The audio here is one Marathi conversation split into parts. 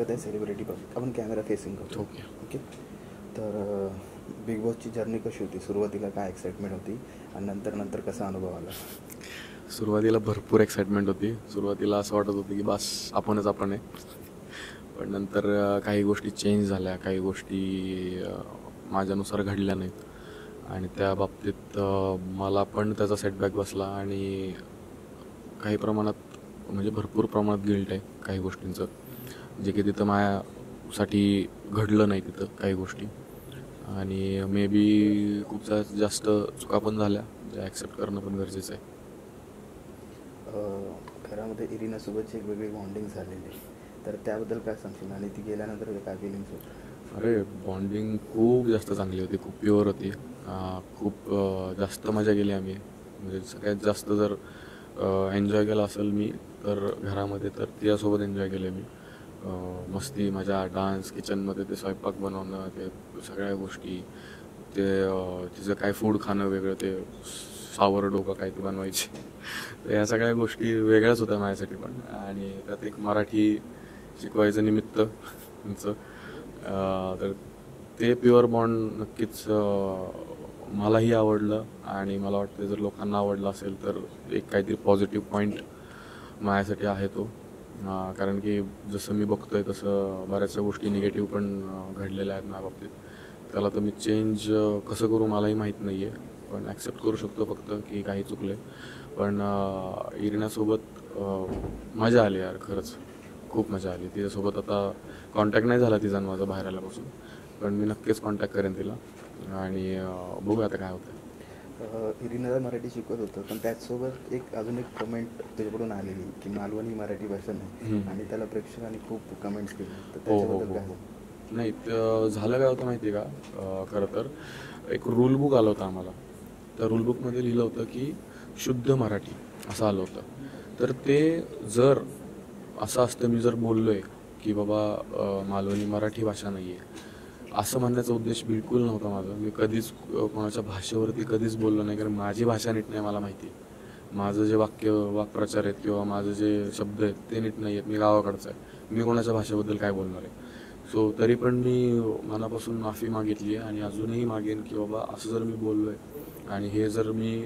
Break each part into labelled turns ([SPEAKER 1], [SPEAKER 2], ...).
[SPEAKER 1] करत आहे सेलिब्रिटी पब्लिक, आपण कॅमेरा फेसिंग करतो.
[SPEAKER 2] Okay
[SPEAKER 1] okay. तर बिग बॉसची जर्नी कशी होती? सुरुवातीला काय एक्साइटमेंट होती आणि नंतर कसा अनुभव आला?
[SPEAKER 2] सुरुवातीला भरपूर एक्साइटमेंट होती. सुरुवातीला असं वाटत होतं की बस आपणच आपण आहे. पण नंतर काही गोष्टी चेंज झाल्या, काही गोष्टी माझ्यानुसार घडल्या नाहीत आणि त्या बाबतीत मला पण त्याचा सेटबॅक बसला आणि काही प्रमाणात म्हणजे भरपूर प्रमाणात गिल्ट आहे काही गोष्टींचं, जे की तिथं माझ्यासाठी घडलं नाही तिथं काही गोष्टी. आणि मे बी खूप जास्त चुका पण झाल्या, जे ॲक्सेप्ट करणं पण गरजेचं आहे.
[SPEAKER 1] घरामध्ये इरिनासोबतची एक वेगळी बॉन्डिंग झालेली, तर त्याबद्दल काय सांगशील? आणि ती गेल्यानंतर काय फिलिंग्स होती?
[SPEAKER 2] अरे बॉन्डिंग खूप जास्त चांगली होती, खूप प्युअर होती. खूप जास्त मजा केली आम्ही. म्हणजे सगळ्यात जास्त जर एन्जॉय केला असेल मी तर घरामध्ये, तर तिच्यासोबत एन्जॉय केले मी. मस्ती, मजा, डान्स, किचनमध्ये ते स्वयंपाक बनवणं, ते सगळ्या गोष्टी, ते तिचं काय फूड खाणं वेगळं, ते सावरडो का काय ते बनवायची. तर ह्या सगळ्या गोष्टी वेगळ्याच होत्या माझ्यासाठी पण. आणि त्यात एक मराठी शिकवायचं निमित्त तुमचं, तर ते प्युअर बॉन्ड नक्कीच मलाही आवडलं आणि मला वाटतं जर लोकांना आवडलं असेल तर एक काहीतरी पॉझिटिव्ह पॉईंट माझ्यासाठी आहे तो. कारण की जसं मी बघतोय तसं बऱ्याचशा गोष्टी निगेटिव्ह पण घडलेल्या आहेत माझ्या बाबतीत. त्याला तर मी चेंज कसं करू मलाही माहीत नाही आहे, पण ॲक्सेप्ट करू शकतो फक्त की काही चुकले. पण इरिनासोबत मजा आली यार, खरंच खूप मजा आली तिच्यासोबत. आता कॉन्टॅक्ट नाही झाला तिचा माझा बाहेर आल्यापासून, पण मी नक्कीच कॉन्टॅक्ट करेन तिला आणि बघूया आता काय होतं.
[SPEAKER 1] इरिनाला मराठी शिकवत होतं, पण त्याचसोबत अजून एक कमेंट तुझ्याकडून आलेली की मालवणी मराठी भाषा नाही, आणि त्याला प्रेक्षकांनी खूप कमेंट्स केले, तर त्याच्याबद्दल काय?
[SPEAKER 2] नाही, झालं काय होतं माहिती आहे का, खरं तर एक रूल बुक आलं होतं आम्हाला. त्या रूल बुकमध्ये लिहिलं होतं की शुद्ध मराठी असं आलं होतं. तर ते जर असं असतं, मी जर बोललो आहे की बाबा मालवणी मराठी भाषा नाही आहे, असं म्हणण्याचा उद्देश बिलकुल नव्हता माझा. मी कधीच कोणाच्या भाषेवरती कधीच बोललो नाही, कारण माझी भाषा नीट नाही मला माहिती आहे. माझं जे वाक्प्रचार आहेत किंवा माझं जे शब्द आहेत ते नीट नाही आहेत. मी गावाकडचं आहे, मी कोणाच्या भाषेबद्दल काय बोलणार आहे. सो तरी पण मी मनापासून माफी मागितली आहे आणि अजूनही मागेन की बाबा असं जर मी बोललो आहे आणि हे जर मी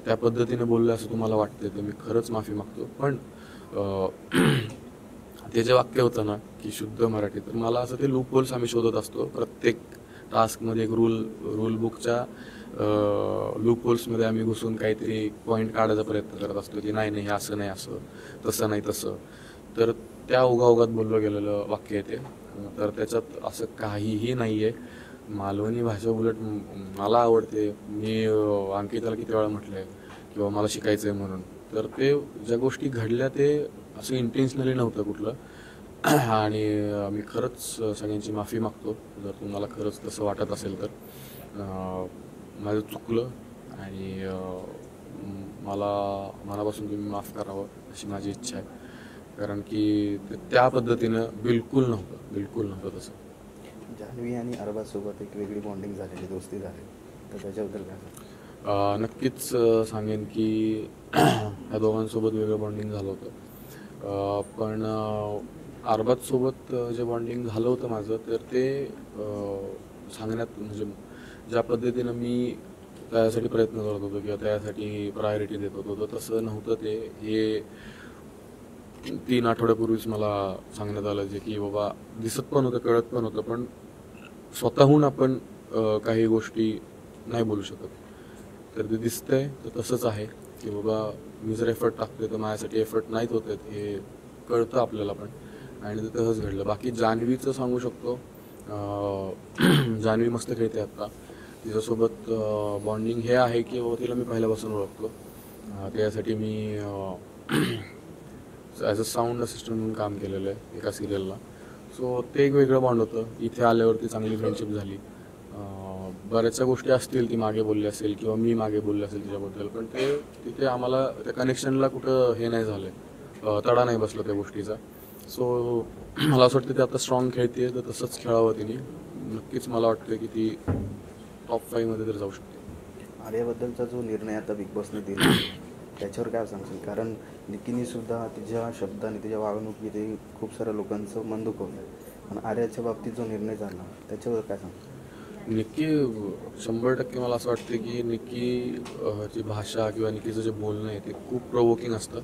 [SPEAKER 2] त्या पद्धतीने बोललो असं तुम्हाला वाटते तर मी खरंच माफी मागतो. पण ते जे वाक्य होतं ना की शुद्ध मराठी, तर मला असं ते लूप होल्स आम्ही शोधत असतो प्रत्येक टास्कमध्ये. एक रूल बुकच्या लूप होल्समध्ये आम्ही घुसून काहीतरी पॉईंट काढायचा प्रयत्न करत असतो की नाही हे असं नाही, असं तसं नाही तसं. तर त्या ओघाओघात बोललं गेलेलं वाक्य आहे ते. तर त्याच्यात असं काहीही नाही आहे. मालवणी भाषा उलट मला आवडते. मी अंकिताला किती वेळा म्हटलं आहे किंवा मला शिकायचं आहे म्हणून. तर ते ज्या गोष्टी घडल्या ते असं इंटेन्शनली नव्हतं कुठलं. आणि मी खरंच सगळ्यांची माफी मागतो जर तुम्हाला खरंच तसं वाटत असेल तर. माझं चुकलं आणि मला मनापासून तुम्ही माफ करावं अशी माझी इच्छा आहे, कारण की त्या पद्धतीनं बिलकुल नव्हतं तसं.
[SPEAKER 1] जान्हवी आणि अरबाजसोबत एक वेगळी बॉन्डिंग झालेली, दोस्ती झाली, तर त्याच्याबद्दल काय?
[SPEAKER 2] नक्कीच सांगेन की ह्या दोघांसोबत वेगळं बॉन्डिंग झालं होतं. पण अरबाजसोबत जे बॉन्डिंग झालं होतं माझं, तर ते सांगण्यात म्हणजे ज्या पद्धतीनं मी त्यासाठी प्रयत्न करत होतो किंवा त्यासाठी प्रायोरिटी देत होतो तर तसं नव्हतं ते. हे 3 आठवड्यापूर्वीच मला सांगण्यात आलं, जे की बाबा दिसत पण होतं, कळत पण होतं, पण स्वतःहून आपण काही गोष्टी नाही बोलू शकत. तर ते दिसतंय तर तसंच आहे की बाबा मी जर एफर्ट टाकतोय तर माझ्यासाठी एफर्ट नाहीत होत आहेत, हे कळतं आपल्याला पण, आणि ते तसंच घडलं. बाकी जान्हवीचं सांगू शकतो. जान्हवी मस्त खेळते आत्ता. तिच्यासोबत बॉन्डिंग हे आहे की बाबा तिला मी पहिल्यापासून ओळखतो. त्यासाठी मी ॲज अ साऊंड असिस्टंट म्हणून काम केलेलं आहे एका सिरियलला. सो ते एक वेगळं बॉन्ड होतं. इथे आल्यावरती चांगली फ्रेंडशिप झाली. बऱ्याचशा गोष्टी असतील ती मागे बोलली असेल किंवा मी मागे बोलले असेल तिच्याबद्दल, पण ते तिथे आम्हाला त्या कनेक्शनला कुठं हे नाही झालं, तडा नाही बसला त्या गोष्टीचा. सो मला असं वाटतं ते आता स्ट्रॉंग खेळते, तर तसंच खेळावं तिने. नक्कीच मला वाटतं की ती टॉप 5 मध्ये तर जाऊ शकते.
[SPEAKER 1] आर्याबद्दलचा जो निर्णय आता बिग बॉसने दिला त्याच्यावर काय सांगशील? कारण निकीने सुद्धा तिच्या शब्दाने, तिच्या वागणुकीने खूप साऱ्या लोकांचं मन दुखवलं आहे. आणि आर्याच्या बाबतीत जो निर्णय झाला त्याच्यावर काय सांगशील?
[SPEAKER 2] निक्की 100% मला असं वाटतं की निक्की ची भाषा किंवा निक्कीचं जे बोलणं आहे ते खूप प्रोवोकिंग असतं,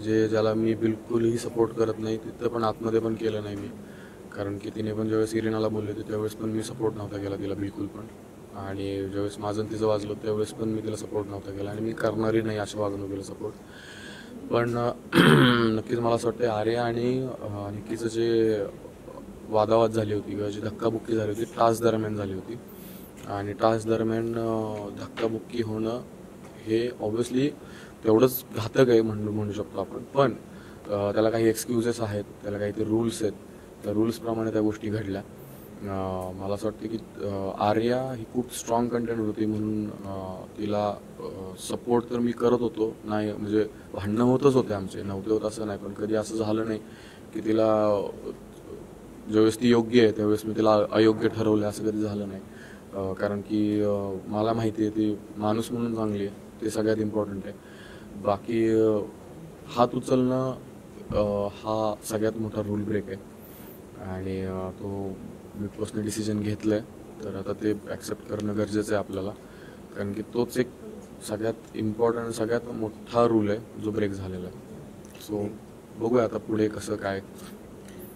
[SPEAKER 2] ज्याला मी बिलकुलही सपोर्ट करत नाही. तिथं पण आतमध्ये पण केलं नाही मी, कारण की तिने पण ज्यावेळेस इरिनाला बोलले होते त्यावेळेस पण मी सपोर्ट नव्हता केला तिला बिलकुल पण. आणि ज्यावेळेस माझं आणि तिचं वाजलं त्यावेळेस पण मी तिला सपोर्ट नव्हता केला आणि मी करणारही नाही अशा वागणुकीला सपोर्ट. पण नक्कीच मला असं वाटतं आर्या आणि निक्कीचं जे वादावाद झाली होती किंवा जी धक्काबुक्की झाली होती टास्क दरम्यान झाली होती. आणि टास्क दरम्यान धक्काबुक्की होणं हे ऑब्व्हियसली तेवढंच घातक आहे म्हणू शकतो आपण. पण त्याला काही एक्सक्युजेस आहेत, त्याला काही ते रूल्स आहेत, त्या रूल्सप्रमाणे त्या गोष्टी घडल्या. मला असं वाटतं की आर्या ही खूप स्ट्रॉंग कंटेंट होती म्हणून तिला सपोर्ट तर मी करत होतो. नाही म्हणजे भांडणं होतच होते आमचे, नव्हते होत असं नाही, पण कधी असं झालं नाही की तिला ज्यावेळेस ती योग्य आहे त्यावेळेस मी तिला अयोग्य ठरवलं, असं कधी झालं नाही. कारण की मला माहिती आहे ती माणूस म्हणून चांगली आहे, ते सगळ्यात इम्पॉर्टंट आहे. बाकी हात उचलणं हा सगळ्यात मोठा रूल ब्रेक आहे आणि तो बिग बॉसने डिसिजन घेतलं आहे, तर आता ते ॲक्सेप्ट करणं गरजेचं आहे आपल्याला. कारण की तोच एक सगळ्यात इम्पॉर्टंट, सगळ्यात मोठा रूल आहे जो ब्रेक झालेला आहे. सो बघूया आता पुढे कसं काय.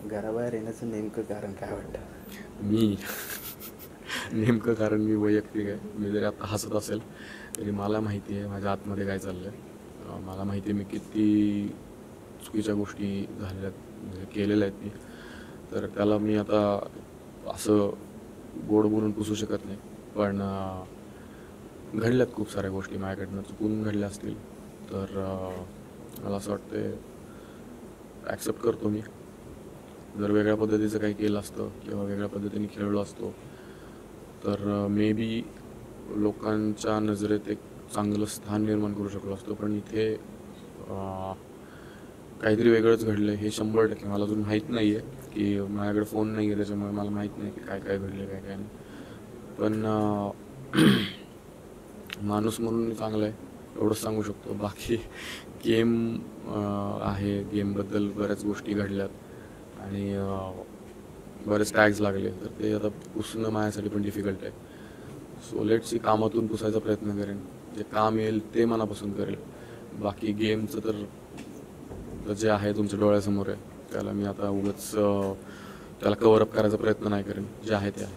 [SPEAKER 1] घराबाहेर येण्याचं नेमकं कारण काय वाटतं?
[SPEAKER 2] मी नेमकं कारण मी वैयक्तिक आहे. मी जरी आता हसत असेल तरी मला माहिती आहे माझ्या आतमध्ये काय चाललं आहे. मला माहिती आहे मी किती चुकीच्या गोष्टी झालेल्या म्हणजे केलेल्या आहेत मी. तर त्याला मी आता असं गोड बोलून पुसू शकत नाही. पण घडल्यात खूप साऱ्या गोष्टी माझ्याकडनं चुकून घडल्या असतील, तर मला असं वाटतं ॲक्सेप्ट करतो मी. जर वेगळ्या पद्धतीचं काही केलं असतं किंवा वेगळ्या पद्धतीने खेळलो असतो तर मे बी लोकांच्या नजरेत एक चांगलं स्थान निर्माण करू शकलो असतो. पण इथे काहीतरी वेगळंच घडलं हे 100% मला अजून माहीत नाही आहे, की माझ्याकडे फोन नाही आहे त्याच्यामुळे मला माहीत नाही की काय काय घडलं काय काय नाही. पण माणूस म्हणून मी चांगला आहे एवढंच सांगू शकतो. बाकी गेम आहे, गेमबद्दल बऱ्याच गोष्टी घडल्यात आणि बरेच टॅग्स लागले, तर ते आता पुसणं माझ्यासाठी पण डिफिकल्ट आहे. सो लेट्स सी, कामातून पुसायचा प्रयत्न करेन, जे काम येईल ते मनापासून करेल. बाकी गेमचं तर जे आहे तुमच्या डोळ्यासमोर आहे, त्याला मी आता उगाच त्याला कव्हरअप करायचा प्रयत्न नाही करेन, जे आहे ते आहे.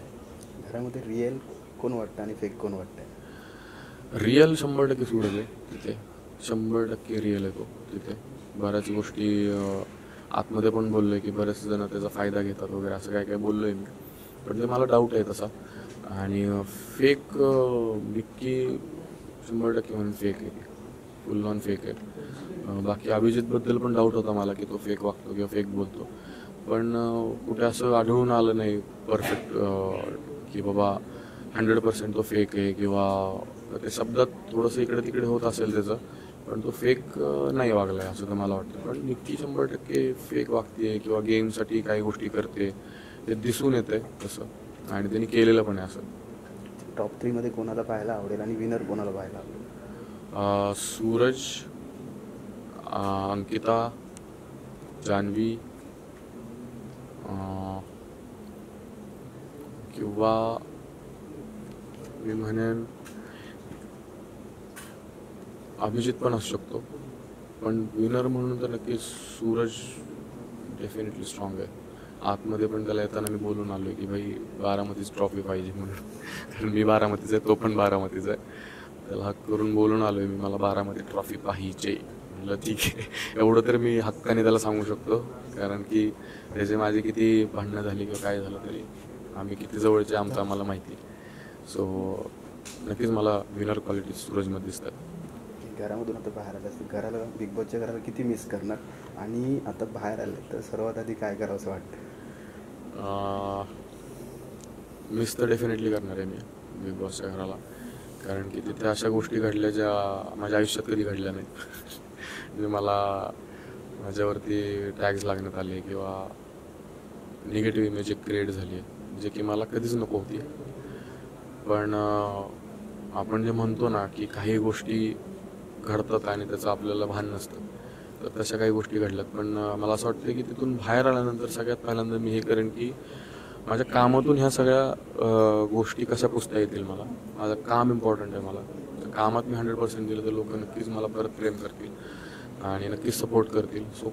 [SPEAKER 1] घरामध्ये रिअल कोण वाटतं आणि फेक कोण वाटतं?
[SPEAKER 2] रिअल 100% सूरज आहे तिथे, 100% रिअल आहे तो तिथे. बऱ्याच गोष्टी आतमध्ये पण बोललो आहे की बरेच जण त्याचा फायदा घेतात वगैरे, असं काय काय बोललो आहे मी, पण ते मला डाऊट आहे तसा. आणि फेक निक्की 100% म्हणून फेक आहे, फुल ऑन फेक आहे. बाकी अभिजितबद्दल पण डाऊट होता मला की तो फेक वागतो किंवा फेक बोलतो, पण कुठे असं आढळून आलं नाही परफेक्ट की बाबा 100% तो फेक आहे, किंवा ते शब्दात थोडंसं इकडे तिकडे होत असेल त्याचं, पण तो फेक नाही वागला आहे असं तर मला वाटतं. पण निक्की 100% फेक वागते किंवा गेमसाठी काही गोष्टी करते ते दिसून येते तसं, आणि त्यांनी केलेलं पण आहे असं.
[SPEAKER 1] टॉप 3मध्ये कोणाला पाहायला आवडेल आणि विनर कोणाला पाहायला आवडेल?
[SPEAKER 2] सूरज, अंकिता, जान्हवी, किंवा मी म्हणेन अभिजित पण असू शकतो. पण विनर म्हणून तर नक्कीच सूरज डेफिनेटली स्ट्रॉंग आहे. आतमध्ये पण त्याला येताना मी बोलून आलो आहे की भाई बारामतीच ट्रॉफी पाहिजे म्हणून, कारण मी बारामतीचा आहे, तो पण बारामतीचा आहे. त्याला हक्क करून बोलून आलो आहे मी, मला बारामती ट्रॉफी पाहिजे. म्हटलं ठीक आहे, एवढं तर मी हक्काने त्याला सांगू शकतो, कारण की त्याचे माझी किती भांडणं झाली किंवा काय झालं तरी आम्ही किती जवळचे आमचं आम्हाला माहिती. सो नक्कीच मला विनर क्वालिटी सूरजमध्ये दिसतात.
[SPEAKER 1] घरामधून आता बाहेर आलं असतं, घराला, बिग बॉसच्या घराला किती मिस करणार, आणि आता बाहेर आलं तर सर्वात आधी काय करावं असं वाटतं?
[SPEAKER 2] मिस तर डेफिनेटली करणार आहे मी बिग बॉसच्या घराला, कारण की तिथे अशा गोष्टी घडल्या ज्या माझ्या आयुष्यात कधी घडल्या नाहीत. म्हणजे मला माझ्यावरती टॅग्स लागण्यात आले किंवा निगेटिव्ह इमेज एक क्रिएट झाली आहे, जे की मला कधीच नको होती. पण आपण जे म्हणतो ना की काही गोष्टी घडतात आणि त्याचं आपल्याला भान नसतं. तर तशा काही गोष्टी घडल्यात. पण मला असं वाटतं की तिथून बाहेर आल्यानंतर सगळ्यात पहिल्यांदा मी हे करेन की माझ्या कामातून ह्या सगळ्या गोष्टी कशा पुसता येतील मला. माझं काम इम्पॉर्टंट आहे मला. तर कामात मी 100% दिलं तर लोक नक्कीच मला परत प्रेम करतील आणि नक्कीच सपोर्ट करतील. सो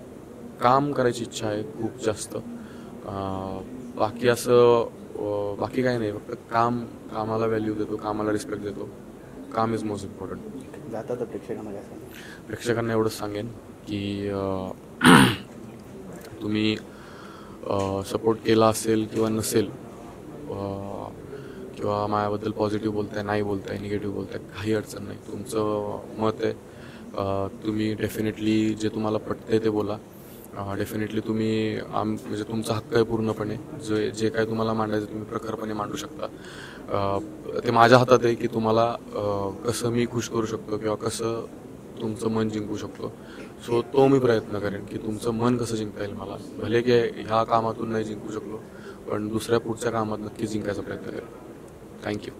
[SPEAKER 2] काम करायची इच्छा आहे खूप जास्त. बाकी असं बाकी काही नाही, फक्त कामाला व्हॅल्यू देतो, कामाला रिस्पेक्ट देतो. काम इज मोस्ट इम्पॉर्टंट.
[SPEAKER 1] जाता तर प्रेक्षकांना काय सांगा?
[SPEAKER 2] प्रेक्षकांना एवढंच सांगेन की तुम्ही सपोर्ट केला असेल किंवा नसेल, किंवा माझ्याबद्दल पॉझिटिव्ह बोलताय, नाही बोलताय, निगेटिव्ह बोलताय, काही अडचण नाही. तुमचं मत आहे. तुम्ही डेफिनेटली जे तुम्हाला पटतंय ते बोला. डेफिनेटली तुम्ही म्हणजे तुमचा हक्क आहे पूर्णपणे. जे काय तुम्हाला मांडायचं तुम्ही प्रखरपणे मांडू शकता. ते माझ्या हातात आहे की तुम्हाला कसं मी खुश करू शकतो किंवा कसं तुमचं मन जिंकू शकतो. सो तो मी प्रयत्न करेन की तुमचं मन कसं जिंकता येईल मला. भले की ह्या कामातून नाही जिंकू शकलो, पण दुसऱ्या पुढच्या कामात नक्की जिंकायचा प्रयत्न करेन. थँक्यू.